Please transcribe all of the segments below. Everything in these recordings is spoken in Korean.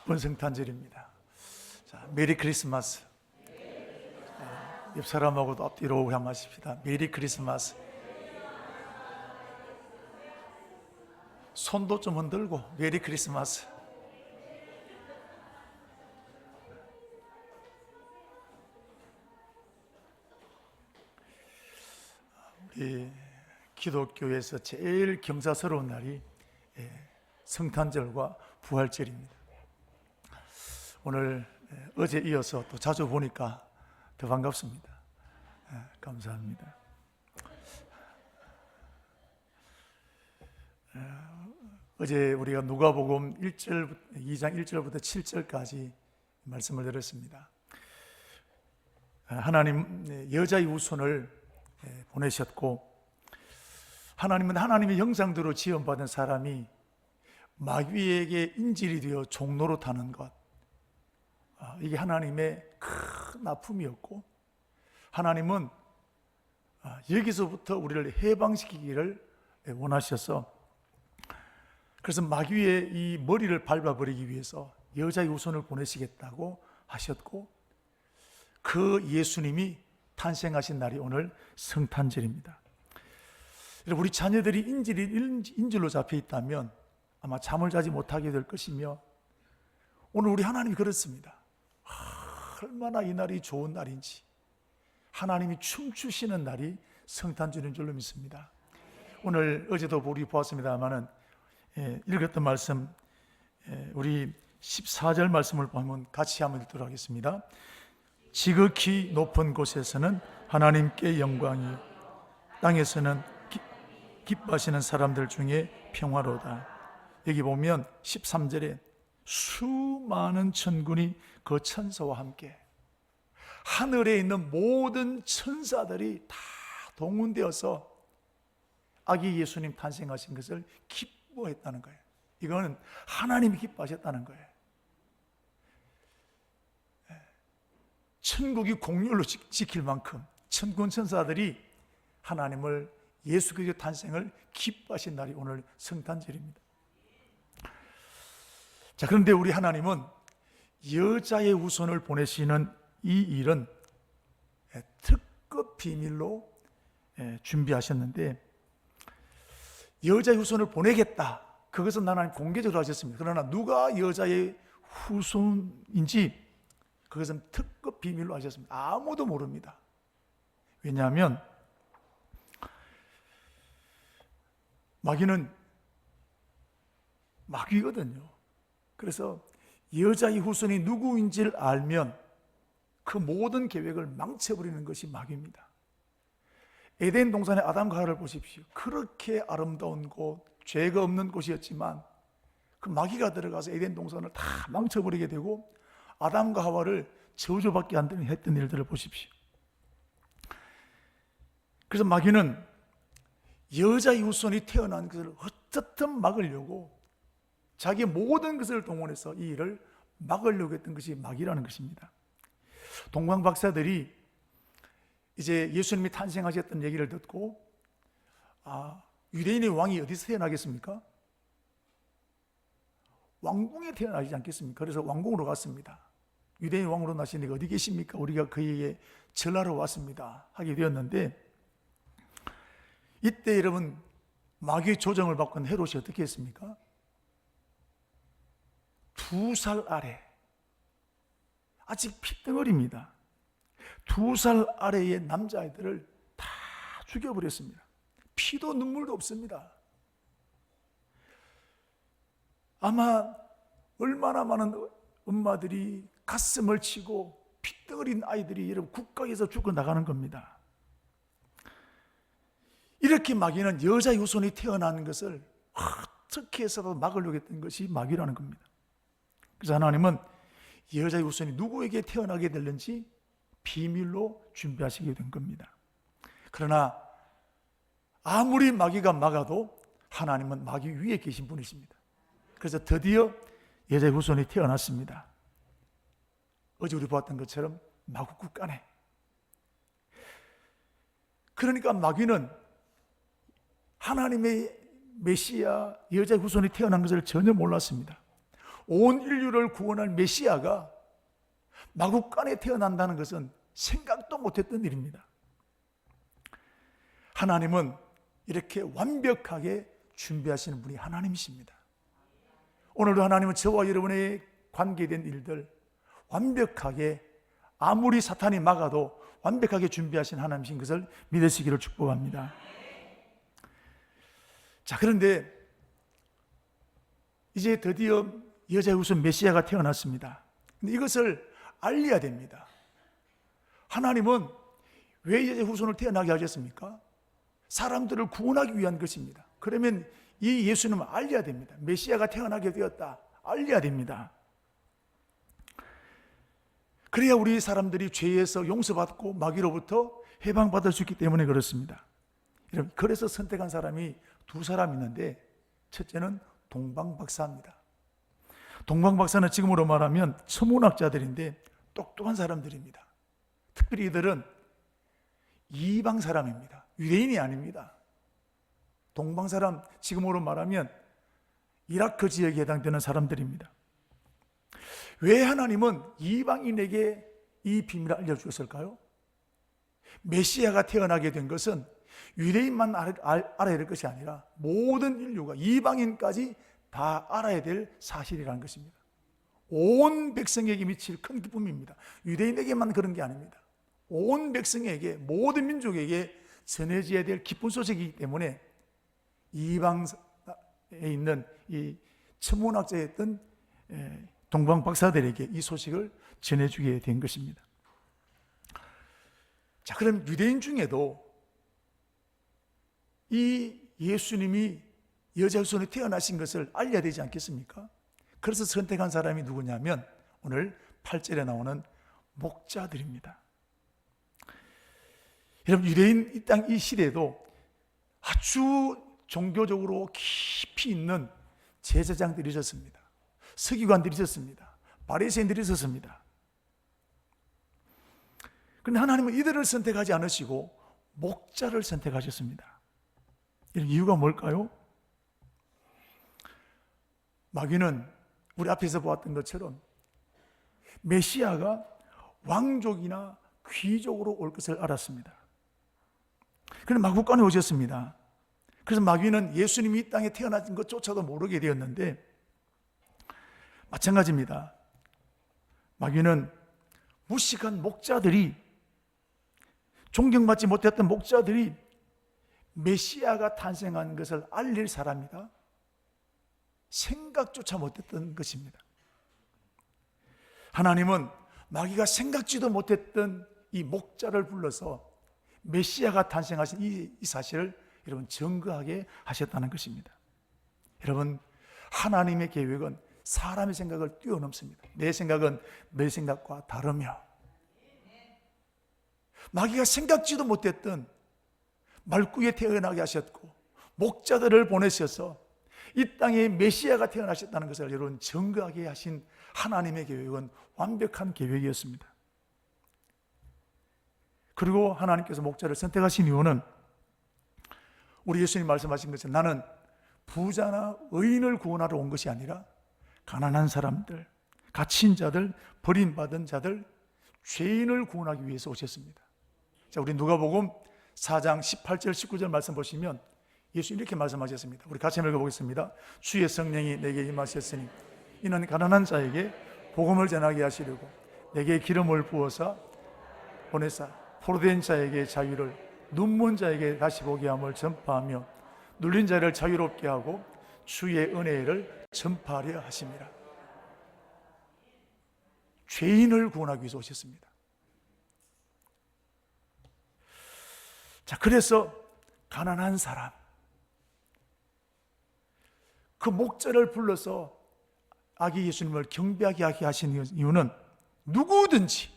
기쁜 성탄절입니다. 자, 메리 크리스마스. 옆 사람하고도 앞뒤로 향하십시다. 메리 크리스마스. 손도 좀 흔들고 메리 크리스마스. 우리 기독교에서 제일 경사스러운 날이 성탄절과 부활절입니다. 오늘 어제 이어서 또 자주 보니까 더 반갑습니다. 감사합니다. 어제 우리가 누가복음 2장 1절부터 7절까지 말씀을 들었습니다. 하나님 여자의 후손을 보내셨고, 하나님은 하나님의 형상대로 지음받은 사람이 마귀에게 인질이 되어 종로로 타는 것, 이게 하나님의 큰 아픔이었고, 하나님은 여기서부터 우리를 해방시키기를 원하셔서, 그래서 마귀의 이 머리를 밟아버리기 위해서 여자의 후손을 보내시겠다고 하셨고, 그 예수님이 탄생하신 날이 오늘 성탄절입니다. 우리 자녀들이 인질로 잡혀 있다면 아마 잠을 자지 못하게 될 것이며, 오늘 우리 하나님이 그렇습니다. 얼마나 이 날이 좋은 날인지, 하나님이 춤추시는 날이 성탄절인 줄로 믿습니다. 오늘 어제도 우리 보았습니다마는 읽었던 말씀, 우리 14절 말씀을 보면 같이 한번 읽도록 하겠습니다. 지극히 높은 곳에서는 하나님께 영광이, 땅에서는 기뻐하시는 사람들 중에 평화로다. 여기 보면 13절에 수많은 천군이 그 천사와 함께, 하늘에 있는 모든 천사들이 다 동원되어서 아기 예수님 탄생하신 것을 기뻐했다는 거예요. 이거는 하나님이 기뻐하셨다는 거예요. 천국이 공률로 지킬 만큼 천군 천사들이 하나님을, 예수 그리스도의 탄생을 기뻐하신 날이 오늘 성탄절입니다. 자, 그런데 우리 하나님은 여자의 후손을 보내시는 이 일은 특급 비밀로 준비하셨는데, 여자의 후손을 보내겠다, 그것은 하나님 공개적으로 하셨습니다. 그러나 누가 여자의 후손인지 그것은 특급 비밀로 하셨습니다. 아무도 모릅니다. 왜냐하면 마귀는 마귀거든요. 그래서 여자의 후손이 누구인지를 알면 그 모든 계획을 망쳐버리는 것이 마귀입니다. 에덴 동산의 아담과 하와를 보십시오. 그렇게 아름다운 곳, 죄가 없는 곳이었지만 그 마귀가 들어가서 에덴 동산을 다 망쳐버리게 되고 아담과 하와를 저주받게 했던 일들을 보십시오. 그래서 마귀는 여자의 후손이 태어난 것을 어떻든 막으려고 자기 모든 것을 동원해서 이 일을 막으려고 했던 것이 마귀라는 것입니다. 동방 박사들이 이제 예수님이 탄생하셨던 얘기를 듣고, 유대인의 왕이 어디서 태어나겠습니까? 왕궁에 태어나지 않겠습니까? 그래서 왕궁으로 갔습니다. 유대인 왕으로 나신 이가 어디 계십니까? 우리가 그에게 전하러 왔습니다 하게 되었는데, 이때 여러분, 마귀의 조정을 받고 있는 헤롯이 어떻게 했습니까? 2살 아래, 아직 핏덩어리입니다. 2살 아래의 남자아이들을 다 죽여버렸습니다. 피도 눈물도 없습니다. 아마 얼마나 많은 엄마들이 가슴을 치고 핏덩어린 아이들이 여러분 국가에서 죽어나가는 겁니다. 이렇게 마귀는 여자의 후손이 태어나는 것을 어떻게 해서도 막으려고 했던 것이 마귀라는 겁니다. 그래서 하나님은 여자의 후손이 누구에게 태어나게 될는지 비밀로 준비하시게 된 겁니다. 그러나 아무리 마귀가 막아도 하나님은 마귀 위에 계신 분이십니다. 그래서 드디어 여자의 후손이 태어났습니다. 어제 우리 보았던 것처럼 마구국 안에. 그러니까 마귀는 하나님의 메시아 여자의 후손이 태어난 것을 전혀 몰랐습니다. 온 인류를 구원할 메시아가 마국간에 태어난다는 것은 생각도 못했던 일입니다. 하나님은 이렇게 완벽하게 준비하시는 분이 하나님이십니다. 오늘도 하나님은 저와 여러분의 관계된 일들 완벽하게, 아무리 사탄이 막아도 완벽하게 준비하신 하나님이신 것을 믿으시기를 축복합니다. 자, 그런데 이제 드디어 여자의 후손 메시아가 태어났습니다. 근데 이것을 알려야 됩니다. 하나님은 왜 여자의 후손을 태어나게 하셨습니까? 사람들을 구원하기 위한 것입니다. 그러면 이 예수님은 알려야 됩니다. 메시아가 태어나게 되었다, 알려야 됩니다. 그래야 우리 사람들이 죄에서 용서받고 마귀로부터 해방받을 수 있기 때문에 그렇습니다. 여러분, 그래서 선택한 사람이 두 사람 있는데, 첫째는 동방박사입니다. 동방박사는 지금으로 말하면 천문학자들인데 똑똑한 사람들입니다. 특별히 이들은 이방 사람입니다. 유대인이 아닙니다. 동방 사람, 지금으로 말하면 이라크 지역에 해당되는 사람들입니다. 왜 하나님은 이방인에게 이 비밀을 알려주었을까요? 메시아가 태어나게 된 것은 유대인만 알아야 될 것이 아니라 모든 인류가, 이방인까지 다 알아야 될 사실이라는 것입니다. 온 백성에게 미칠 큰 기쁨입니다. 유대인에게만 그런 게 아닙니다. 온 백성에게, 모든 민족에게 전해져야 될 기쁜 소식이기 때문에 이방에 있는 이 천문학자였던 동방 박사들에게 이 소식을 전해주게 된 것입니다. 자, 그럼 유대인 중에도 이 예수님이 여자의 손에 태어나신 것을 알려야 되지 않겠습니까? 그래서 선택한 사람이 누구냐면 오늘 8절에 나오는 목자들입니다. 여러분, 유대인 이 땅 이 시대에도 아주 종교적으로 깊이 있는 제사장들이 있었습니다. 서기관들이 있었습니다. 바리새인들이 있었습니다. 그런데 하나님은 이들을 선택하지 않으시고 목자를 선택하셨습니다. 이런 이유가 뭘까요? 마귀는 우리 앞에서 보았던 것처럼 메시아가 왕족이나 귀족으로 올 것을 알았습니다. 그런데 마국간에 오셨습니다. 그래서 마귀는 예수님이 이 땅에 태어나신 것조차도 모르게 되었는데, 마찬가지입니다. 마귀는 무식한 목자들이, 존경받지 못했던 목자들이 메시아가 탄생한 것을 알릴 사람이다, 생각조차 못했던 것입니다. 하나님은 마귀가 생각지도 못했던 이 목자를 불러서 메시아가 탄생하신 이 사실을 여러분 증거하게 하셨다는 것입니다. 여러분, 하나님의 계획은 사람의 생각을 뛰어넘습니다. 내 생각은 내 생각과 다르며, 마귀가 생각지도 못했던 말구에 태어나게 하셨고 목자들을 보내셔서 이 땅에 메시아가 태어나셨다는 것을 여러분 증거하게 하신 하나님의 계획은 완벽한 계획이었습니다. 그리고 하나님께서 목자를 선택하신 이유는 우리 예수님 말씀하신 것처럼 나는 부자나 의인을 구원하러 온 것이 아니라 가난한 사람들, 갇힌 자들, 버림받은 자들, 죄인을 구원하기 위해서 오셨습니다. 자, 우리 누가복음 4장 18절 19절 말씀 보시면 예수님 이렇게 말씀하셨습니다. 우리 같이 읽어보겠습니다. 주의 성령이 내게 임하셨으니 이는 가난한 자에게 복음을 전하게 하시려고 내게 기름을 부어서 보내사 포로된 자에게 자유를, 눈먼 자에게 다시 보게 함을 전파하며 눌린 자를 자유롭게 하고 주의 은혜를 전파하려 하심이라. 죄인을 구원하기 위해서 오셨습니다. 자, 그래서 가난한 사람, 그 목자를 불러서 아기 예수님을 경배하게 하신 이유는 누구든지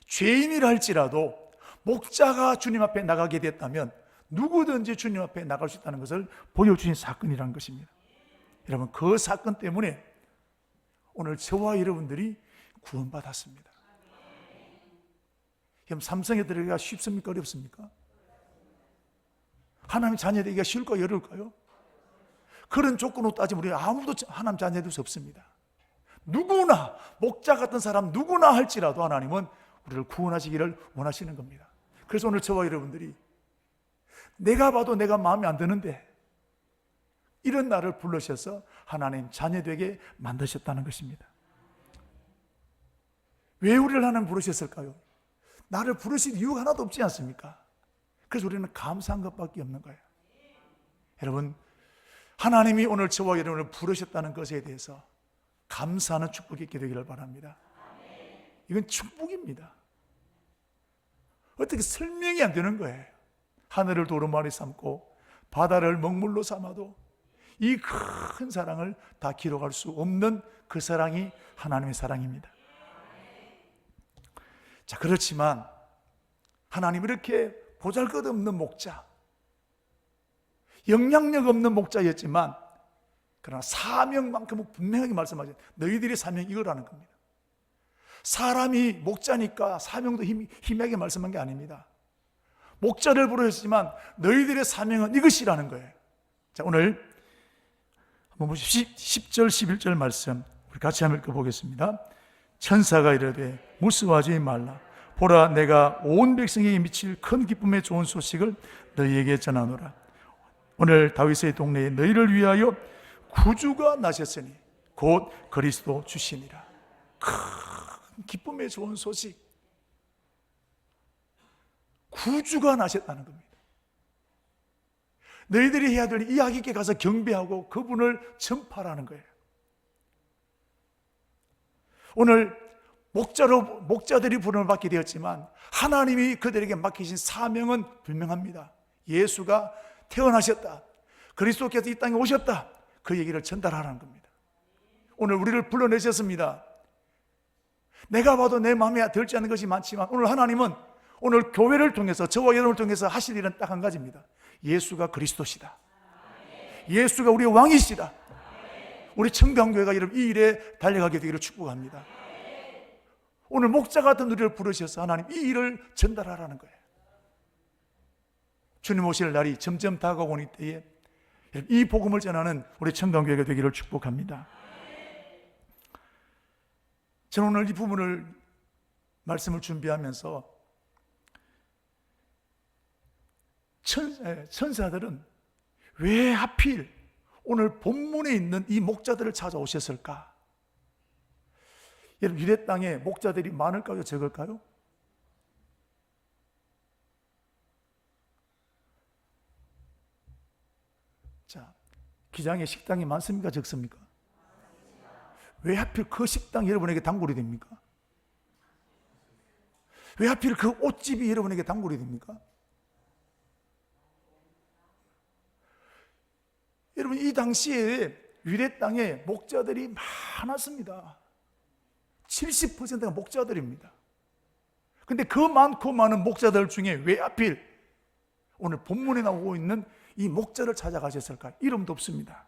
죄인이라 할지라도 목자가 주님 앞에 나가게 됐다면 누구든지 주님 앞에 나갈 수 있다는 것을 보여주신 사건이라는 것입니다. 여러분, 그 사건 때문에 오늘 저와 여러분들이 구원받았습니다. 그럼 삼성에 들어가기가 쉽습니까? 어렵습니까? 하나님 자녀 되기가 쉬울까요? 어려울까요? 그런 조건으로 따지면 우리 아무도 하나님 자녀 될 수 없습니다. 누구나, 목자 같은 사람 누구나 할지라도 하나님은 우리를 구원하시기를 원하시는 겁니다. 그래서 오늘 저와 여러분들이 내가 봐도 내가 마음에 안 드는데 이런 나를 불러셔서 하나님 자녀되게 만드셨다는 것입니다. 왜 우리를 하나님 부르셨을까요? 나를 부르신 이유가 하나도 없지 않습니까? 그래서 우리는 감사한 것밖에 없는 거예요. 여러분, 하나님이 오늘 저와 여러분을 부르셨다는 것에 대해서 감사하는 축복이 있게 되기를 바랍니다. 이건 축복입니다. 어떻게 설명이 안 되는 거예요. 하늘을 도루마리 삼고 바다를 먹물로 삼아도 이 큰 사랑을 다 기록할 수 없는 그 사랑이 하나님의 사랑입니다. 자, 그렇지만 하나님 이렇게 보잘것없는 목자, 영향력 없는 목자였지만 그러나 사명만큼은 분명하게 말씀하죠. 너희들의 사명이 이거라는 겁니다. 사람이 목자니까 사명도 희미하게 말씀한 게 아닙니다. 목자를 부르셨지만 너희들의 사명은 이것이라는 거예요. 자, 오늘 한번 보십시오. 10절 11절 말씀 우리 같이 한번 읽어보겠습니다. 천사가 이르되 무서워하지 말라. 보라, 내가 온 백성에게 미칠 큰 기쁨의 좋은 소식을 너희에게 전하노라. 오늘 다윗의 동네에 너희를 위하여 구주가 나셨으니 곧 그리스도 주시니라. 큰 기쁨의 좋은 소식, 구주가 나셨다는 겁니다. 너희들이 해야 될 이야기께 가서 경배하고 그분을 전파하는 거예요. 오늘 목자들이 부름을 받게 되었지만 하나님이 그들에게 맡기신 사명은 분명합니다. 예수가 태어나셨다, 그리스도께서 이 땅에 오셨다, 그 얘기를 전달하라는 겁니다. 오늘 우리를 불러내셨습니다. 내가 봐도 내 마음에 들지 않는 것이 많지만 오늘 하나님은 오늘 교회를 통해서 저와 여러분을 통해서 하실 일은 딱 한 가지입니다. 예수가 그리스도시다. 예수가 우리의 왕이시다. 우리 청담교회가 이 일에 달려가게 되기를 축복합니다. 오늘 목자 같은 우리를 부르셔서 하나님 이 일을 전달하라는 거예요. 주님 오실 날이 점점 다가오니 때에 이 복음을 전하는 우리 청담교회가 되기를 축복합니다. 저는 오늘 이 부분을 말씀을 준비하면서 천사들은 왜 하필 오늘 본문에 있는 이 목자들을 찾아오셨을까? 여러분, 유대 땅에 목자들이 많을까요? 적을까요? 자, 기장에 식당이 많습니까? 적습니까? 왜 하필 그 식당이 여러분에게 단골이 됩니까? 왜 하필 그 옷집이 여러분에게 단골이 됩니까? 여러분, 이 당시에 유대 땅에 목자들이 많았습니다. 70%가 목자들입니다. 근데 그 많고 많은 목자들 중에 왜 하필 오늘 본문에 나오고 있는 이 목자를 찾아가셨을까? 이름도 없습니다.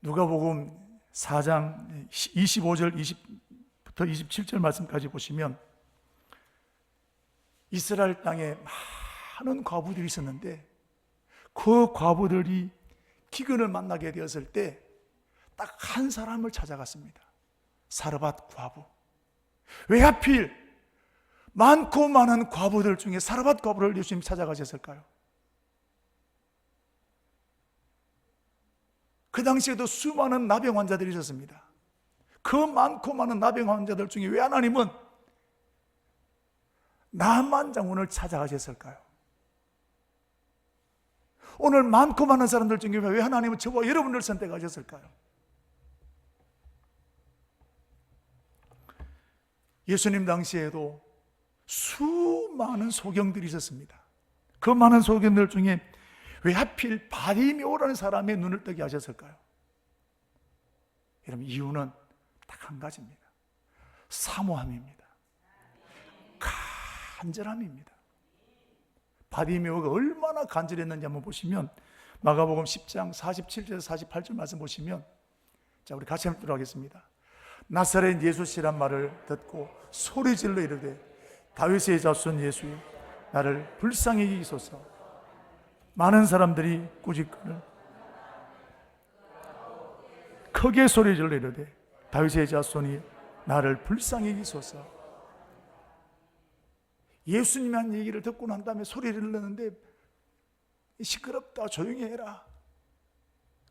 누가복음 4장 25절 20부터 27절 말씀까지 보시면 이스라엘 땅에 많은 과부들이 있었는데 그 과부들이 기근을 만나게 되었을 때 딱 한 사람을 찾아갔습니다. 사르밧 과부. 왜 하필 많고 많은 과부들 중에 사르밧 과부를 예수님 찾아가셨을까요? 그 당시에도 수많은 나병 환자들이 있었습니다. 그 많고 많은 나병 환자들 중에 왜 하나님은 나만 장군을 찾아가셨을까요? 오늘 많고 많은 사람들 중에 왜 하나님은 저와 여러분을 선택하셨을까요? 예수님 당시에도 수많은 소경들이 있었습니다. 그 많은 소경들 중에 왜 하필 바리메오라는 사람의 눈을 뜨게 하셨을까요? 여러분, 이유는 딱 한 가지입니다. 사모함입니다. 간절함입니다. 바리메오가 얼마나 간절했는지 한번 보시면 마가복음 10장 47절에서 48절 말씀 보시면, 자, 우리 같이 한번 들어가겠습니다. 나사렛 예수시란 말을 듣고 소리질러 이르되 다윗의 자손 예수여 나를 불쌍히 여기소서. 많은 사람들이 꾸짖거늘 크게 소리 질러 이르되 다윗의 자손이 나를 불쌍히 여기소서. 예수님이 한 얘기를 듣고 난 다음에 소리를 질렀는데 시끄럽다, 조용히 해라.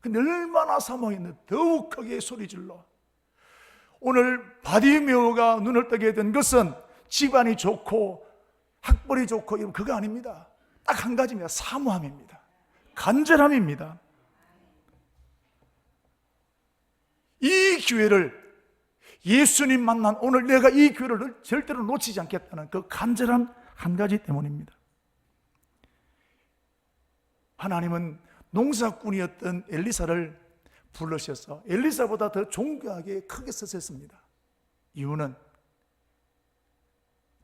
근데 얼마나 사모했는데 더욱 크게 소리 질러. 오늘 바디메오가 눈을 뜨게 된 것은 집안이 좋고 학벌이 좋고 그거 아닙니다. 딱 한 가지입니다. 사모함입니다. 간절함입니다. 이 기회를, 예수님 만난 오늘 내가 이 기회를 절대로 놓치지 않겠다는 그 간절한 한 가지 때문입니다. 하나님은 농사꾼이었던 엘리사를 불러셔서 엘리사보다 더 존귀하게 크게 쓰셨습니다. 이유는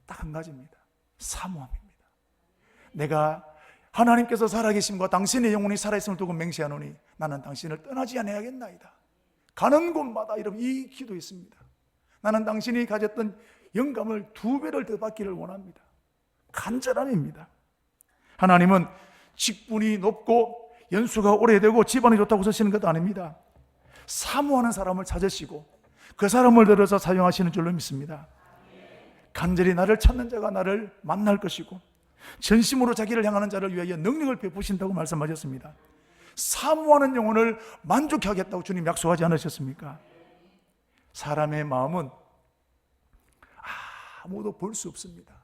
딱 한 가지입니다. 사모함입니다. 내가 하나님께서 살아계심과 당신의 영혼이 살아있음을 두고 맹세하노니 나는 당신을 떠나지 아니하겠나이다. 가는 곳마다 이런 이 기도했습니다. 나는 당신이 가졌던 영감을 2배를 더 받기를 원합니다. 간절함입니다. 하나님은 직분이 높고 연수가 오래되고 집안이 좋다고 쓰시는 것도 아닙니다. 사모하는 사람을 찾으시고 그 사람을 들어서 사용하시는 줄로 믿습니다. 간절히 나를 찾는 자가 나를 만날 것이고 전심으로 자기를 향하는 자를 위하여 능력을 베푸신다고 말씀하셨습니다. 사모하는 영혼을 만족해 하겠다고 주님 약속하지 않으셨습니까? 사람의 마음은 아무도 볼 수 없습니다.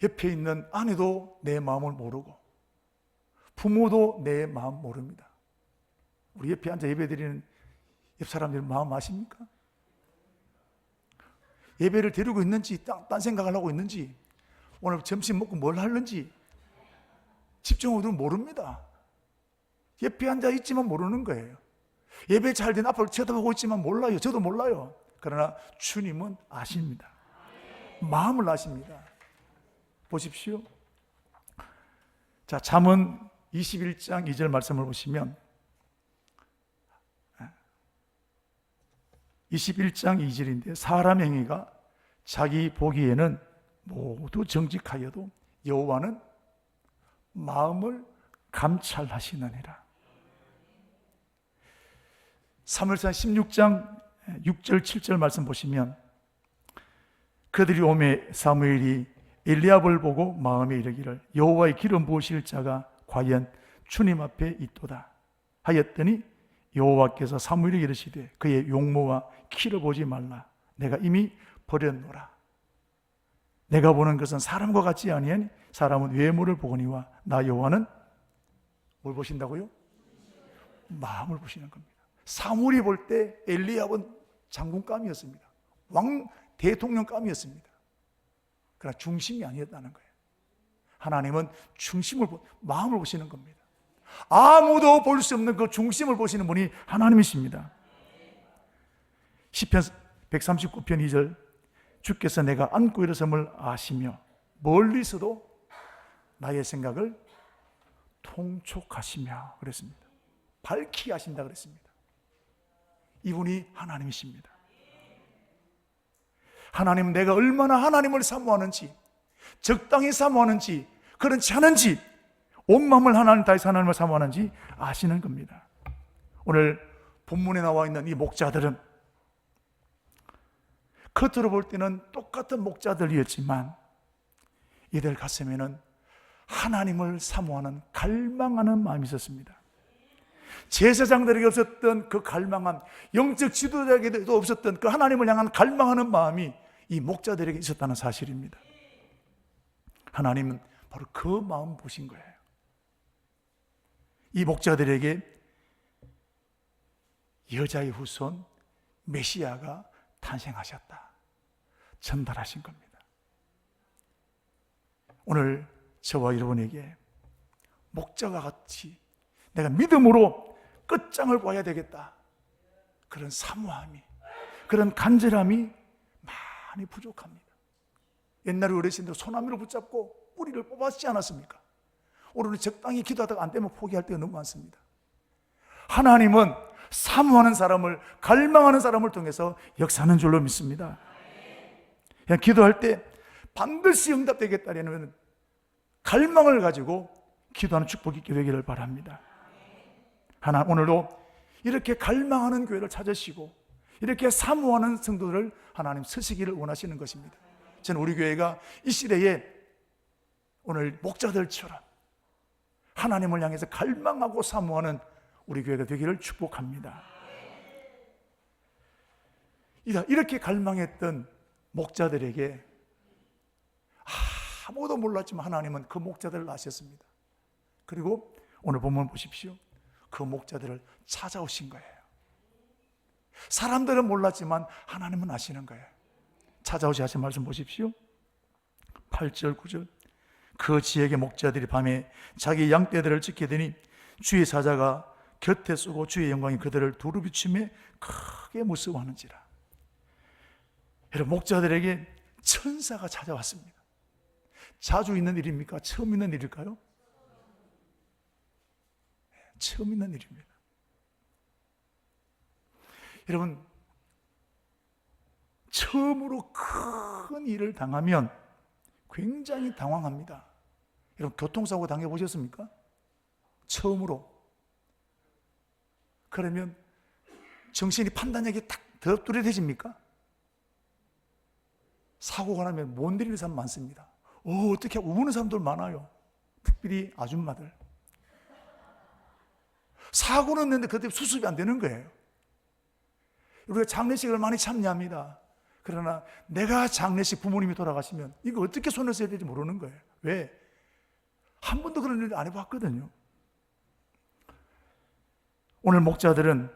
옆에 있는 아내도 내 마음을 모르고 부모도 내 마음 모릅니다. 우리 옆에 앉아 예배드리는 옆 사람들 마음 아십니까? 예배를 드리고 있는지 딴 생각을 하고 있는지 오늘 점심 먹고 뭘 하는지 집중하고 모릅니다. 옆에 앉아 있지만 모르는 거예요. 예배 잘 된 앞을 쳐다보고 있지만 몰라요. 저도 몰라요. 그러나 주님은 아십니다. 마음을 아십니다. 보십시오. 자, 잠언 21장 2절 말씀을 보시면 21장 2절인데 사람 행위가 자기 보기에는 모두 정직하여도 여호와는 마음을 감찰하시느니라. 사무엘상 16장 6절 7절 말씀 보시면 그들이 오매 사무엘이 엘리압을 보고 마음에 이르기를 여호와의 기름 부으실 자가 과연 주님 앞에 있도다 하였더니 여호와께서 사무엘에게 이르시되 그의 용모와 키를 보지 말라. 내가 이미 버렸노라. 내가 보는 것은 사람과 같지 아니하니 사람은 외모를 보거니와 나 여호와는 뭘 보신다고요? 마음을 보시는 겁니다. 사무엘이 볼 때 엘리압은 장군감이었습니다. 왕 대통령감이었습니다. 그러나 중심이 아니었다는 거예요. 하나님은 중심을 마음을 보시는 겁니다. 아무도 볼 수 없는 그 중심을 보시는 분이 하나님이십니다. 시편 139편 2절 주께서 내가 안고 일어섬을 아시며 멀리서도 나의 생각을 통촉하시며 그랬습니다. 밝히 아신다 그랬습니다. 이분이 하나님이십니다. 하나님은 내가 얼마나 하나님을 사모하는지, 적당히 사모하는지, 그렇지 않은지, 온 마음을 하나님 다해서 하나님을 사모하는지 아시는 겁니다. 오늘 본문에 나와 있는 이 목자들은 겉으로 볼 때는 똑같은 목자들이었지만 이들 가슴에는 하나님을 사모하는 갈망하는 마음이 있었습니다. 제사장들에게 없었던 그 갈망함, 영적 지도자에게도 없었던 그 하나님을 향한 갈망하는 마음이 이 목자들에게 있었다는 사실입니다. 하나님은 바로 그 마음 보신 거예요. 이 목자들에게 여자의 후손 메시아가 탄생하셨다 전달하신 겁니다. 오늘 저와 여러분에게 목자가 같이 내가 믿음으로 끝장을 봐야 되겠다, 그런 사모함이, 그런 간절함이 많이 부족합니다. 옛날에 어르신들 소나무를 붙잡고 뿌리를 뽑았지 않았습니까? 오늘은 적당히 기도하다가 안 되면 포기할 때가 너무 많습니다. 하나님은 사모하는 사람을, 갈망하는 사람을 통해서 역사하는 줄로 믿습니다. 그냥 기도할 때 반드시 응답되겠다는 갈망을 가지고 기도하는 축복이 있게 되기를 바랍니다. 오늘도 이렇게 갈망하는 교회를 찾으시고 이렇게 사모하는 성도들을 하나님 쓰시기를 원하시는 것입니다. 저는 우리 교회가 이 시대에 오늘 목자들처럼 하나님을 향해서 갈망하고 사모하는 우리 교회가 되기를 축복합니다. 이렇게 갈망했던 목자들에게 아무도 몰랐지만 하나님은 그 목자들을 아셨습니다. 그리고 오늘 본문 보십시오. 그 목자들을 찾아오신 거예요. 사람들은 몰랐지만 하나님은 아시는 거예요. 찾아오시 하신 말씀 보십시오. 8절 9절 그 지역의 목자들이 밤에 자기 양떼들을 지키더니 주의 사자가 곁에 서고 주의 영광이 그들을 두루 비추며 크게 무서워하는지라. 여러분, 목자들에게 천사가 찾아왔습니다. 자주 있는 일입니까? 처음 있는 일일까요? 처음 있는 일입니다. 여러분, 처음으로 큰 일을 당하면 굉장히 당황합니다. 여러분, 교통사고 당해보셨습니까? 처음으로. 그러면 정신이 판단력이 딱 더 뚜렷해집니까? 사고가 나면 못 내리는 사람 많습니다. 어떻게 하고 우는 사람들 많아요. 특별히 아줌마들. 사고는 났는데 그때 수습이 안 되는 거예요. 우리가 장례식을 많이 참여합니다. 그러나 내가 장례식 부모님이 돌아가시면 이거 어떻게 손을 써야 될지 모르는 거예요. 왜? 한 번도 그런 일을 안 해봤거든요. 오늘 목자들은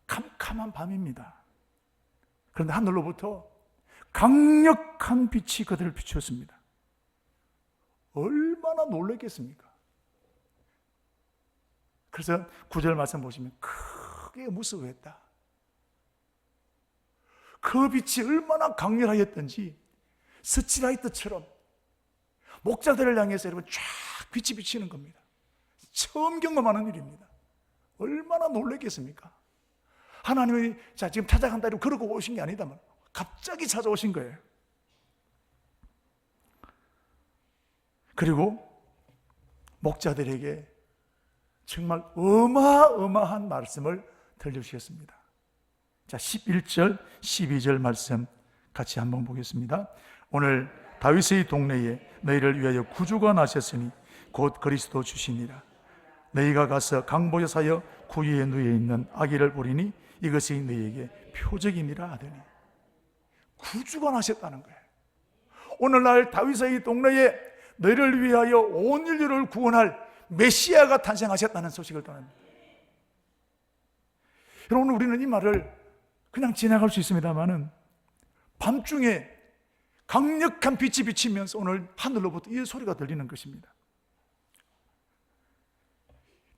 캄캄한 밤입니다. 그런데 하늘로부터 강력한 빛이 그들을 비추었습니다. 얼마나 놀랐겠습니까? 그래서 9절 말씀 보시면 크게 무서워했다. 그 빛이 얼마나 강렬하였던지 스치라이트처럼 목자들을 향해서 여러분 쫙 빛이 비치는 겁니다. 처음 경험하는 일입니다. 얼마나 놀랐겠습니까? 하나님이 자 지금 찾아간다 이러고 그러고 오신 게 아니다만 갑자기 찾아오신 거예요. 그리고 목자들에게 정말 어마어마한 말씀을 들려주셨습니다. 자, 11절, 12절 말씀 같이 한번 보겠습니다. 오늘 다윗의 동네에 너희를 위하여 구주가 나셨으니 곧 그리스도 주시니라. 너희가 가서 강보에 사여 구유에 누워 있는 아기를 보리니 이것이 너희에게 표적이니라 하더니 구주가 나셨다는 거예요. 오늘날 다윗의 동네에 너희를 위하여 온 인류를 구원할 메시아가 탄생하셨다는 소식을 전합니다. 여러분, 우리는 이 말을 그냥 지나갈 수 있습니다만은 밤중에 강력한 빛이 비치면서 오늘 하늘로부터 이 소리가 들리는 것입니다.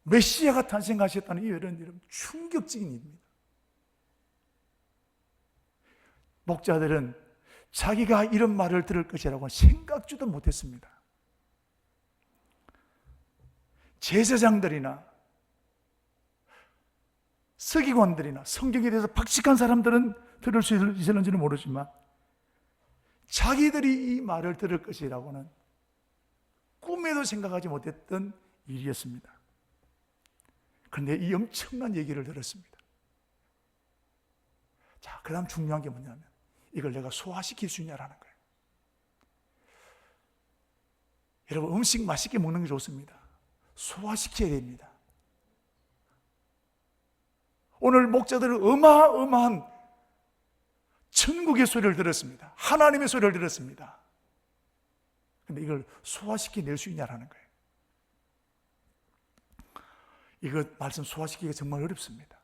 메시아가 탄생하셨다는 이 일은 충격적인 일입니다. 목자들은 자기가 이런 말을 들을 것이라고 생각지도 못했습니다. 제사장들이나 서기관들이나 성경에 대해서 박식한 사람들은 들을 수 있을는지는 모르지만 자기들이 이 말을 들을 것이라고는 꿈에도 생각하지 못했던 일이었습니다. 그런데 이 엄청난 얘기를 들었습니다. 자, 그 다음 중요한 게 뭐냐면 이걸 내가 소화시킬 수 있냐라는 거예요. 여러분, 음식 맛있게 먹는 게 좋습니다. 소화시켜야 됩니다. 오늘 목자들은 어마어마한 천국의 소리를 들었습니다. 하나님의 소리를 들었습니다. 그런데 이걸 소화시켜낼 수 있냐라는 거예요. 이거 말씀 소화시키기가 정말 어렵습니다.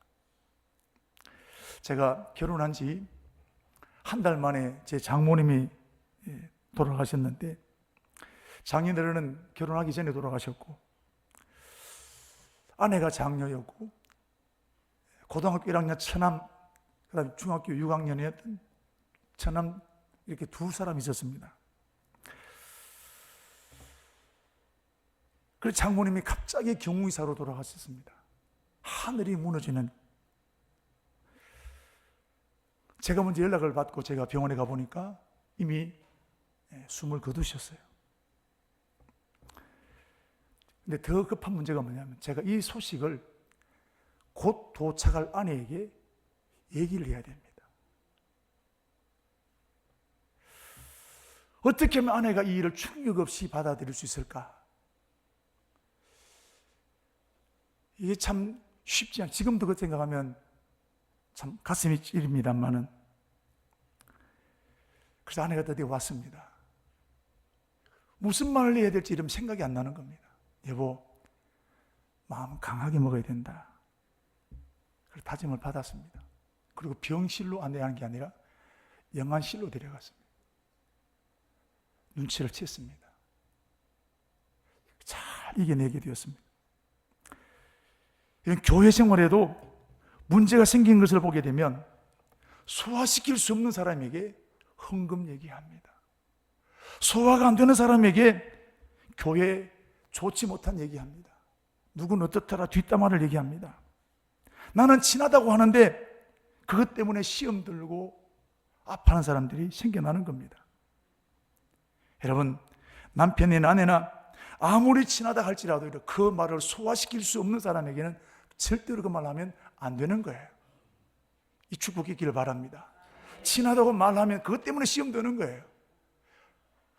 제가 결혼한 지 한 달 만에 제 장모님이 돌아가셨는데 장인어른은 결혼하기 전에 돌아가셨고 아내가 장녀였고 고등학교 1학년 처남, 그다음에 중학교 6학년이었던 처남 이렇게 두 사람이 있었습니다. 그래서 장모님이 갑자기 경무의사로 돌아가셨습니다. 하늘이 무너지는. 제가 먼저 연락을 받고 제가 병원에 가보니까 이미 숨을 거두셨어요. 근데 더 급한 문제가 뭐냐면 제가 이 소식을 곧 도착할 아내에게 얘기를 해야 됩니다. 어떻게 하면 아내가 이 일을 충격 없이 받아들일 수 있을까? 이게 참 쉽지 않아요. 지금도 그 생각하면 참 가슴이 찌릅니다만은. 그래서 아내가 드디어 왔습니다. 무슨 말을 해야 될지 이러면 생각이 안 나는 겁니다. 여보, 마음 강하게 먹어야 된다. 그래서 다짐을 받았습니다. 그리고 병실로 안내하는 게 아니라 영안실로 데려갔습니다. 눈치를 챘습니다. 잘 이겨내게 되었습니다. 이런 교회 생활에도 문제가 생긴 것을 보게 되면 소화시킬 수 없는 사람에게 헌금 얘기합니다. 소화가 안 되는 사람에게 교회 좋지 못한 얘기합니다. 누구는 어떻더라 뒷담화를 얘기합니다. 나는 친하다고 하는데 그것 때문에 시험 들고 아파하는 사람들이 생겨나는 겁니다. 여러분, 남편이나 아내나 아무리 친하다 할지라도 그 말을 소화시킬 수 없는 사람에게는 절대로 그 말하면 안 되는 거예요. 이 축복이 있기를 바랍니다. 친하다고 말하면 그것 때문에 시험 드는 거예요.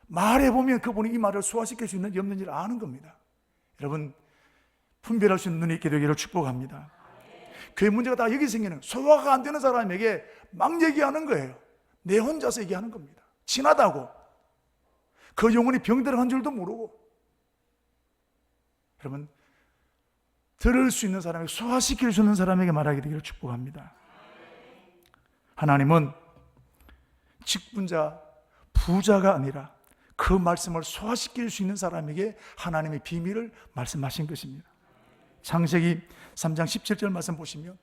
말해보면 그분이 이 말을 소화시킬 수 있는지 없는지를 아는 겁니다. 여러분, 분별할 수 있는 눈이 있게 되기를 축복합니다. 교회 문제가 다 여기 생기는, 소화가 안 되는 사람에게 막 얘기하는 거예요. 내 혼자서 얘기하는 겁니다. 친하다고. 그 영혼이 병들어간 줄도 모르고. 여러분, 들을 수 있는 사람에게, 소화시킬 수 있는 사람에게 말하게 되기를 축복합니다. 하나님은 직분자, 부자가 아니라 그 말씀을 소화시킬 수 있는 사람에게 하나님의 비밀을 말씀하신 것입니다. 창세기 3장 17절 말씀 보시면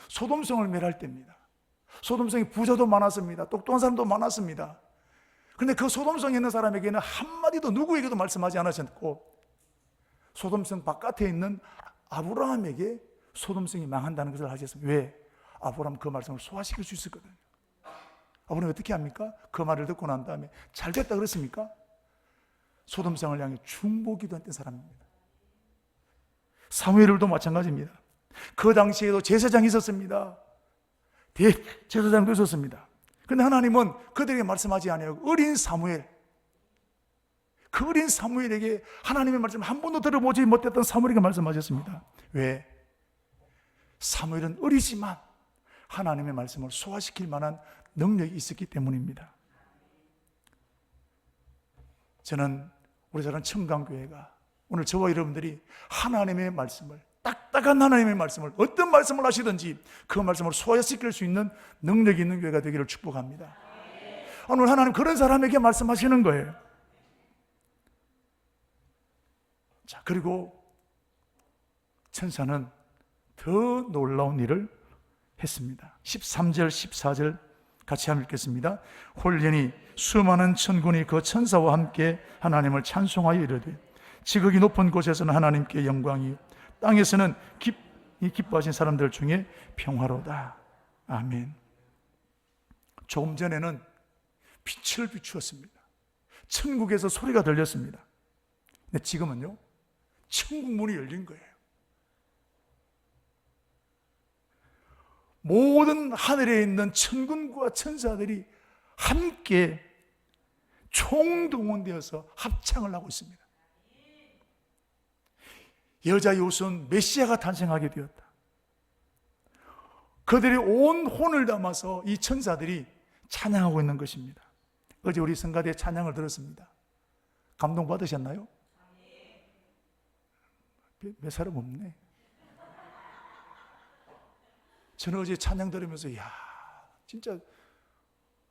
소돔성을 멸할 때입니다. 소돔성이 부자도 많았습니다. 똑똑한 사람도 많았습니다. 그런데 그 소돔성에 있는 사람에게는 한마디도 누구에게도 말씀하지 않으셨고, 소돔성 바깥에 있는 아브라함에게 소돔성이 망한다는 것을 하셨습니다. 왜? 아브라함 그 말씀을 소화시킬 수 있었거든요. 아브라함이 어떻게 합니까? 그 말을 듣고 난 다음에 잘 됐다 그랬습니까? 소돔성을 향해 중보기도 했던 사람입니다. 사무엘도 마찬가지입니다. 그 당시에도 제사장이 있었습니다. 대제사장도 있었습니다. 그런데 하나님은 그들에게 말씀하지 않아요. 어린 사무엘, 그 어린 사무엘에게 하나님의 말씀을 한 번도 들어보지 못했던 사무엘에게 말씀하셨습니다. 왜? 사무엘은 어리지만 하나님의 말씀을 소화시킬 만한 능력이 있었기 때문입니다. 저는 우리 작은 청강교회가 오늘 저와 여러분들이 하나님의 말씀을, 딱딱한 하나님의 말씀을, 어떤 말씀을 하시든지 그 말씀을 소화시킬 수 있는 능력이 있는 교회가 되기를 축복합니다. 오늘 하나님 그런 사람에게 말씀하시는 거예요. 자, 그리고 천사는 더 놀라운 일을 했습니다. 13절, 14절 같이 한번 읽겠습니다. 홀연히 수많은 천군이 그 천사와 함께 하나님을 찬송하여 이르되 지극히 높은 곳에서는 하나님께 영광이요 땅에서는 기뻐하신 사람들 중에 평화로다. 아멘. 조금 전에는 빛을 비추었습니다. 천국에서 소리가 들렸습니다. 근데 지금은요, 천국 문이 열린 거예요. 모든 하늘에 있는 천군과 천사들이 함께 총동원되어서 합창을 하고 있습니다. 여자 요손 메시아가 탄생하게 되었다. 그들이 온 혼을 담아서 이 천사들이 찬양하고 있는 것입니다. 어제 우리 성가대 찬양을 들었습니다. 감동받으셨나요? 몇 사람 없네. 저는 어제 찬양 들으면서 야, 진짜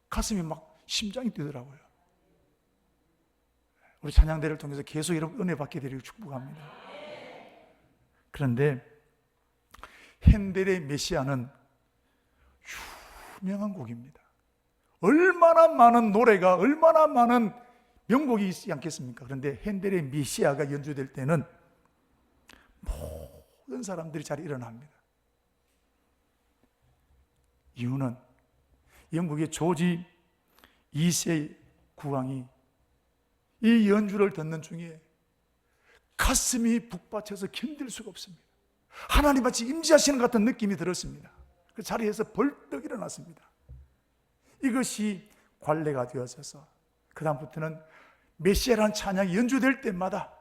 가슴이 막 심장이 뛰더라고요. 우리 찬양대를 통해서 계속 여러분 은혜 받게 되리고 축복합니다. 그런데 핸델의 메시아는 유명한 곡입니다. 얼마나 많은 노래가, 얼마나 많은 명곡이 있지 않겠습니까? 그런데 핸델의 메시아가 연주될 때는 모든 사람들이 잘 일어납니다. 이유는 영국의 조지 2세 국왕이 이 연주를 듣는 중에 가슴이 북받쳐서 견딜 수가 없습니다. 하나님 마치 임재하시는 것 같은 느낌이 들었습니다. 그 자리에서 벌떡 일어났습니다. 이것이 관례가 되어져서 그 다음부터는 메시아라는 찬양이 연주될 때마다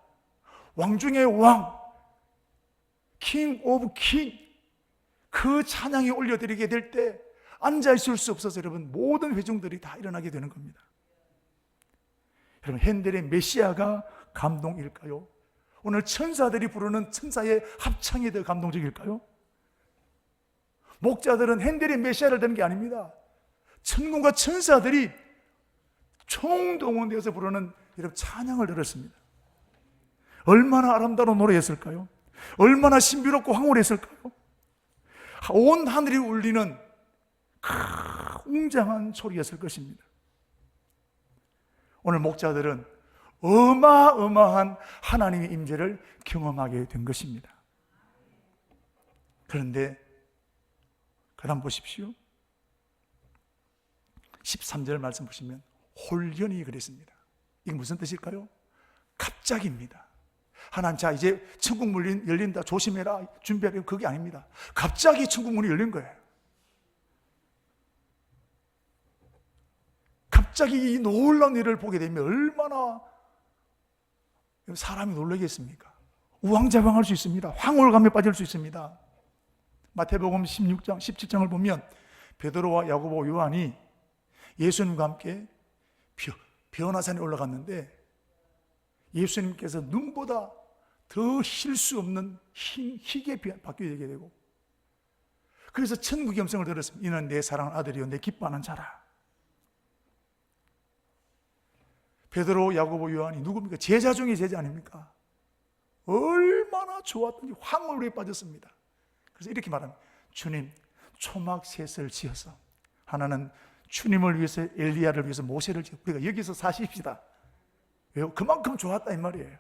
왕 중의 왕, 킹 오브 킹, 그 찬양이 올려드리게 될 때 앉아있을 수 없어서 여러분 모든 회중들이 다 일어나게 되는 겁니다. 여러분, 핸델의 메시아가 감동일까요? 오늘 천사들이 부르는 천사의 합창이 더 감동적일까요? 목자들은 핸델의 메시아를 듣는 게 아닙니다. 천군과 천사들이 총동원되어서 부르는 여러분 찬양을 들었습니다. 얼마나 아름다운 노래였을까요? 얼마나 신비롭고 황홀했을까요? 온 하늘이 울리는 웅장한 소리였을 것입니다. 오늘 목자들은 어마어마한 하나님의 임재를 경험하게 된 것입니다. 그런데 그 다음 보십시오. 13절 말씀 보시면 홀연히 그랬습니다. 이게 무슨 뜻일까요? 갑자기입니다. 하나님, 자 이제 천국 문이 열린다, 조심해라, 준비하라, 그게 아닙니다. 갑자기 천국 문이 열린 거예요. 갑자기 이 놀라운 일을 보게 되면 얼마나 사람이 놀라겠습니까? 우왕좌왕할 수 있습니다. 황홀감에 빠질 수 있습니다. 마태복음 16장, 17장을 보면 베드로와 야고보, 요한이 예수님과 함께 변화산에 올라갔는데 예수님께서 눈보다 더 힐 수 없는 희게 바뀌게 되고, 그래서 천국의 음성을 들었습니다. 이는 내 사랑하는 아들이요 내 기뻐하는 자라. 베드로, 야고보, 요한이 누굽니까? 제자 중에 제자 아닙니까? 얼마나 좋았던지 황홀에 빠졌습니다. 그래서 이렇게 말합니다. 주님, 초막셋을 지어서 하나는 주님을 위해서, 엘리야를 위해서 모세를 지어 우리가 여기서 사십시다. 왜요? 그만큼 좋았다 이 말이에요.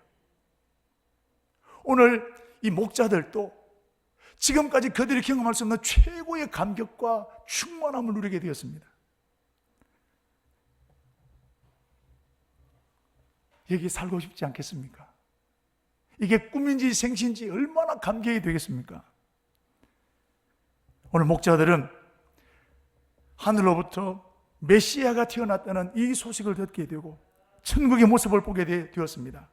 오늘 이 목자들도 지금까지 그들이 경험할 수 없는 최고의 감격과 충만함을 누리게 되었습니다. 여기 살고 싶지 않겠습니까? 이게 꿈인지 생신지 얼마나 감격이 되겠습니까? 오늘 목자들은 하늘로부터 메시아가 태어났다는 이 소식을 듣게 되고 천국의 모습을 보게 되었습니다.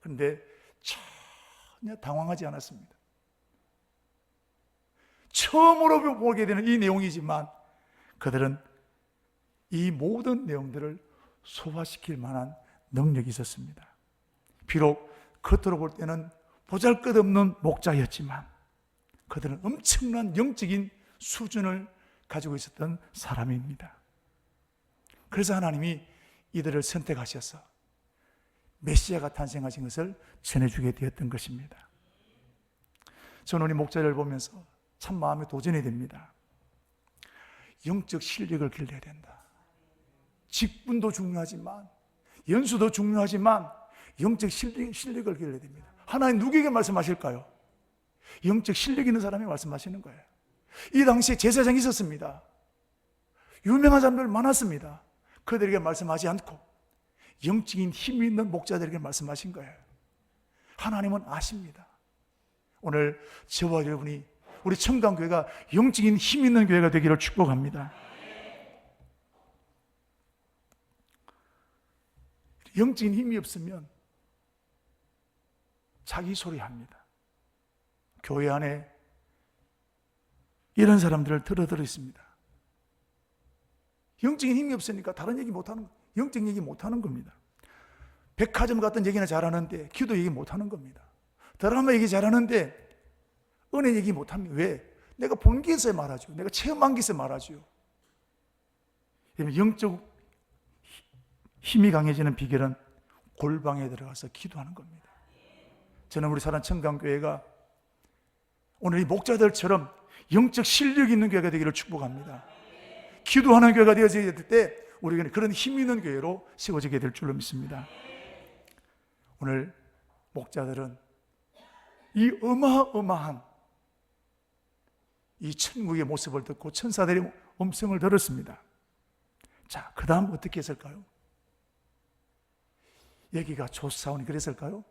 그런데 전혀 당황하지 않았습니다. 처음으로 보게 되는 이 내용이지만 그들은 이 모든 내용들을 소화시킬 만한 능력이 있었습니다. 비록 겉으로 볼 때는 보잘것없는 목자였지만 그들은 엄청난 영적인 수준을 가지고 있었던 사람입니다. 그래서 하나님이 이들을 선택하셔서 메시아가 탄생하신 것을 전해주게 되었던 것입니다. 저는 이 목자를 보면서 참 마음에 도전이 됩니다. 영적 실력을 길러야 된다. 직분도 중요하지만, 연수도 중요하지만 영적 실력을 길러야 됩니다. 하나님 누구에게 말씀하실까요? 영적 실력 있는 사람이 말씀하시는 거예요. 이 당시에 제사장이 있었습니다. 유명한 사람들 많았습니다. 그들에게 말씀하지 않고 영적인 힘이 있는 목자들에게 말씀하신 거예요. 하나님은 아십니다. 오늘 저와 여러분이, 우리 청강교회가 영적인 힘 있는 교회가 되기를 축복합니다. 영적인 힘이 없으면 자기 소리 합니다. 교회 안에 이런 사람들을 들어 있습니다. 영적인 힘이 없으니까 다른 얘기 못하는, 영적 얘기 못하는 겁니다. 백화점 같은 얘기는 잘하는데 기도 얘기 못하는 겁니다. 드라마 얘기 잘하는데 은혜 얘기 못합니다. 왜? 내가 본 게 있어야 말하죠. 내가 체험한 게 있어야 말하죠. 영적 힘이 강해지는 비결은 골방에 들어가서 기도하는 겁니다. 저는 우리 사랑 청강교회가 오늘 이 목자들처럼 영적 실력이 있는 교회가 되기를 축복합니다. 기도하는 교회가 되어질 때 우리가 그런 힘 있는 교회로 세워지게 될 줄로 믿습니다. 오늘 목자들은 이 어마어마한 이 천국의 모습을 듣고 천사들의 음성을 들었습니다. 자, 그 다음 어떻게 했을까요? 여기가 조사원이 그랬을까요?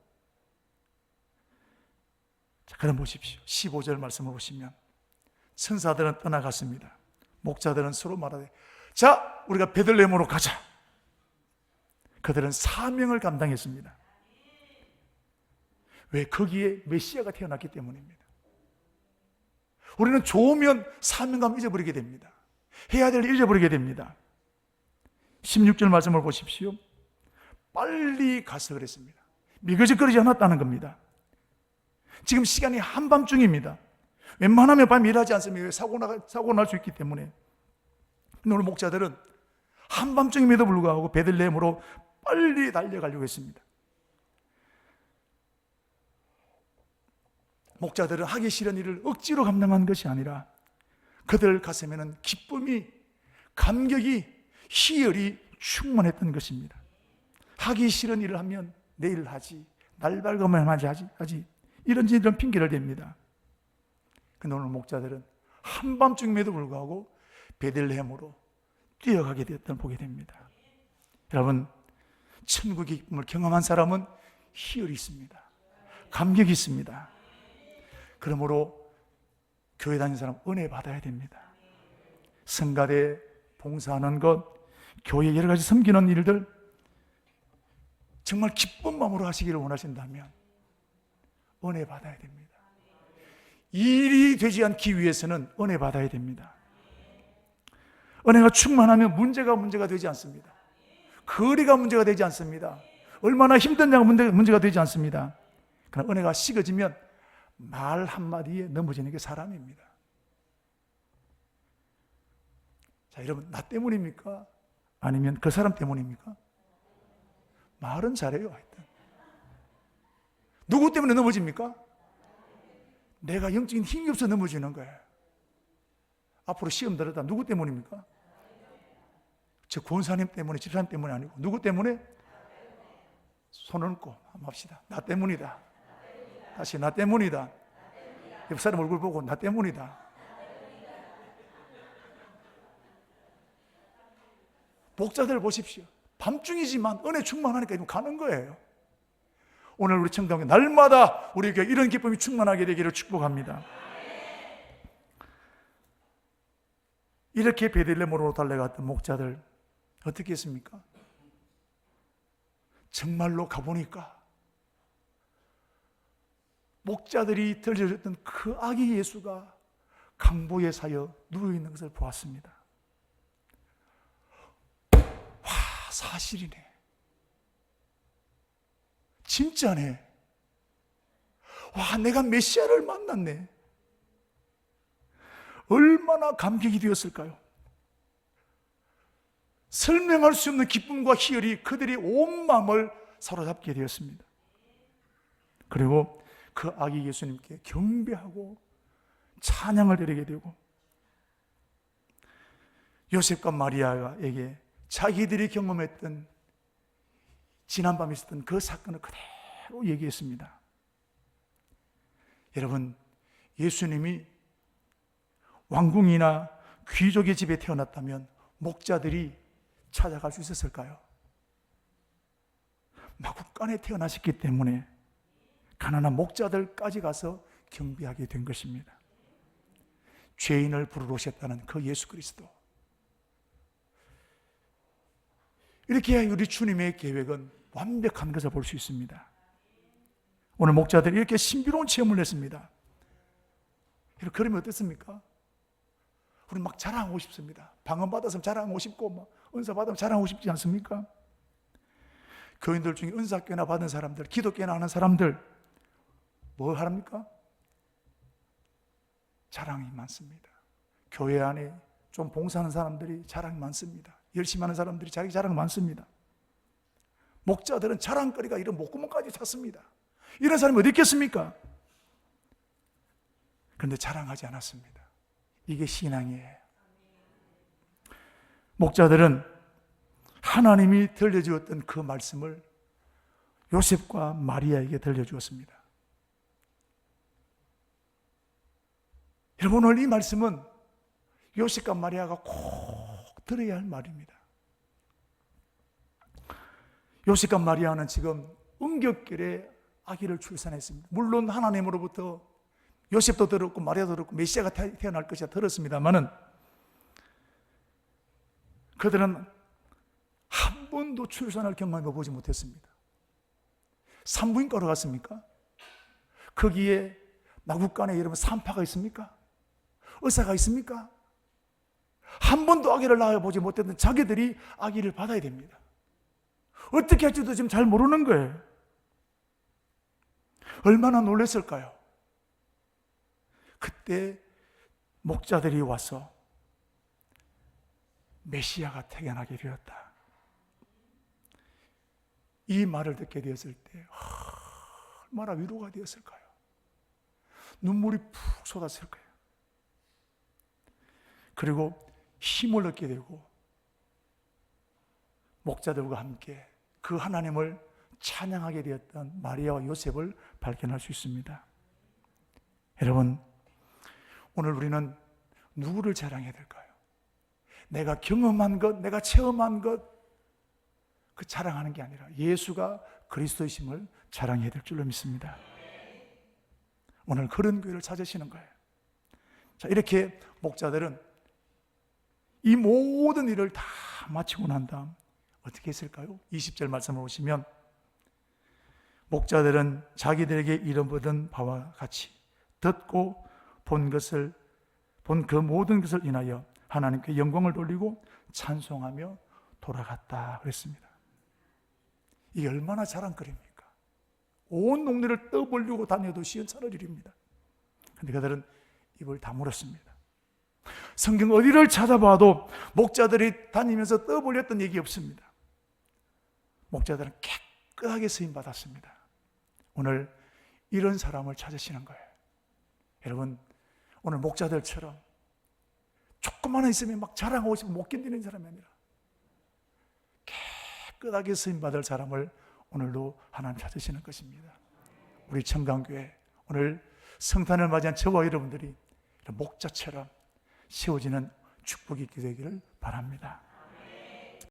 자, 그럼 보십시오. 15절 말씀을 보시면 천사들은 떠나갔습니다. 목자들은 서로 말하되 자, 우리가 베들레헴으로 가자. 그들은 사명을 감당했습니다. 왜? 거기에 메시아가 태어났기 때문입니다. 우리는 좋으면 사명감 잊어버리게 됩니다. 해야 될 일 잊어버리게 됩니다. 16절 말씀을 보십시오. 빨리 가서 그랬습니다. 미거적거리지 않았다는 겁니다. 지금 시간이 한밤중입니다. 웬만하면 밤에 일하지 않습니다. 사고 날 수 있기 때문에. 오늘 목자들은 한밤중임에도 불구하고 베들레헴으로 빨리 달려가려고 했습니다. 목자들은 하기 싫은 일을 억지로 감당한 것이 아니라 그들 가슴에는 기쁨이, 감격이, 희열이 충만했던 것입니다. 하기 싫은 일을 하면 내일 하지, 날 밝으면 하지 이런 핑계를 댑니다. 그런데 오늘 목자들은 한밤중임에도 불구하고 베들레헴으로 뛰어가게 되었던 보게 됩니다. 여러분, 천국의 기쁨을 경험한 사람은 희열이 있습니다. 감격이 있습니다. 그러므로 교회 다니는 사람 은혜 받아야 됩니다. 성가대 봉사하는 것, 교회 여러 가지 섬기는 일들 정말 기쁜 마음으로 하시기를 원하신다면 은혜 받아야 됩니다. 일이 되지 않기 위해서는 은혜 받아야 됩니다. 은혜가 충만하면 문제가 되지 않습니다. 거리가 문제가 되지 않습니다. 얼마나 힘든냐가 문제가 되지 않습니다. 그러나 은혜가 식어지면 말 한마디에 넘어지는 게 사람입니다. 자, 여러분, 나 때문입니까? 아니면 그 사람 때문입니까? 말은 잘해요, 하여튼. 누구 때문에 넘어집니까? 내가 영적인 힘이 없어 넘어지는 거예요. 앞으로 시험 들었다. 누구 때문입니까? 저 권사님 때문에, 집사님 때문이 아니고 누구 때문에? 손을 얹고 한번 합시다. 나 때문이다. 다시 나 때문이다. 옆 사람 얼굴 보고 나 때문이다. 목자들 보십시오. 밤중이지만 은혜 충만하니까 가는 거예요. 오늘 우리 청담교 날마다 우리에게 이런 기쁨이 충만하게 되기를 축복합니다. 이렇게 베들레헴으로 달려갔던 목자들 어떻게 했습니까? 정말로 가보니까 목자들이 들려줬던 그 아기 예수가 강보에 사여 누워있는 것을 보았습니다. 와, 사실이네. 진짜네. 와, 내가 메시아를 만났네. 얼마나 감격이 되었을까요? 설명할 수 없는 기쁨과 희열이 그들의 온 마음을 사로잡게 되었습니다. 그리고 그 아기 예수님께 경배하고 찬양을 드리게 되고, 요셉과 마리아에게 자기들이 경험했던 지난밤에 있었던 그 사건을 그대로 얘기했습니다. 여러분, 예수님이 왕궁이나 귀족의 집에 태어났다면 목자들이 찾아갈 수 있었을까요? 마국간에 태어나셨기 때문에 가난한 목자들까지 가서 경배하게 된 것입니다. 죄인을 부르러 오셨다는 그 예수 그리스도. 이렇게 우리 주님의 계획은 완벽한 것을 볼 수 있습니다. 오늘 목자들이 이렇게 신비로운 체험을 했습니다. 그러면 어떻습니까? 우리 막 자랑하고 싶습니다. 방언 받았으면 자랑하고 싶고, 막 은사 받으면 자랑하고 싶지 않습니까? 교인들 중에 은사 꽤나 받은 사람들, 기도 꽤나 하는 사람들, 뭘 합니까? 자랑이 많습니다. 교회 안에 좀 봉사하는 사람들이 자랑이 많습니다. 열심히 하는 사람들이 자기 자랑 많습니다. 목자들은 자랑거리가 이런 목구멍까지 찼습니다. 이런 사람이 어디 있겠습니까? 그런데 자랑하지 않았습니다. 이게 신앙이에요. 목자들은 하나님이 들려주었던 그 말씀을 요셉과 마리아에게 들려주었습니다. 여러분, 오늘 이 말씀은 요셉과 마리아가 꼭 들어야 할 말입니다. 요셉과 마리아는 지금 응격결에 아기를 출산했습니다. 물론 하나님으로부터 요셉도 들었고 마리아도 들었고 메시아가 태어날 것이라 들었습니다만은 그들은 한 번도 출산을 경험해 보지 못했습니다. 산부인과 걸어갔습니까? 거기에 나국간에 여러분 산파가 있습니까? 의사가 있습니까? 한 번도 아기를 낳아보지 못했던 자기들이 아기를 받아야 됩니다. 어떻게 할지도 지금 잘 모르는 거예요. 얼마나 놀랐을까요? 그때 목자들이 와서 메시아가 태어나게 되었다, 이 말을 듣게 되었을 때 얼마나 위로가 되었을까요? 눈물이 푹 쏟았을 거예요. 그리고 힘을 얻게 되고 목자들과 함께 그 하나님을 찬양하게 되었던 마리아와 요셉을 발견할 수 있습니다. 여러분, 오늘 우리는 누구를 자랑해야 될까요? 내가 경험한 것, 내가 체험한 것, 그 자랑하는 게 아니라 예수가 그리스도이심을 자랑해야 될 줄로 믿습니다. 오늘 그런 교회를 찾으시는 거예요. 자, 이렇게 목자들은 이 모든 일을 다 마치고 난 다음 어떻게 했을까요? 20절 말씀을 보시면 목자들은 자기들에게 이름받은 바와 같이 듣고 본 그 모든 것을 인하여 하나님께 영광을 돌리고 찬송하며 돌아갔다 그랬습니다. 이게 얼마나 자랑거리입니까? 온 동네를 떠벌리고 다녀도 시원찮을 일입니다. 그런데 그들은 입을 다물었습니다. 성경 어디를 찾아봐도 목자들이 다니면서 떠벌렸던 얘기 없습니다. 목자들은 깨끗하게 쓰임받았습니다. 오늘 이런 사람을 찾으시는 거예요. 여러분, 오늘 목자들처럼 조금만 있으면 막 자랑하고 싶으면 못 견디는 사람이 아니라 깨끗하게 쓰임받을 사람을 오늘도 하나님 찾으시는 것입니다. 우리 청강교회 오늘 성탄을 맞이한 저와 여러분들이 목자처럼 세워지는 축복이 있게 되기를 바랍니다.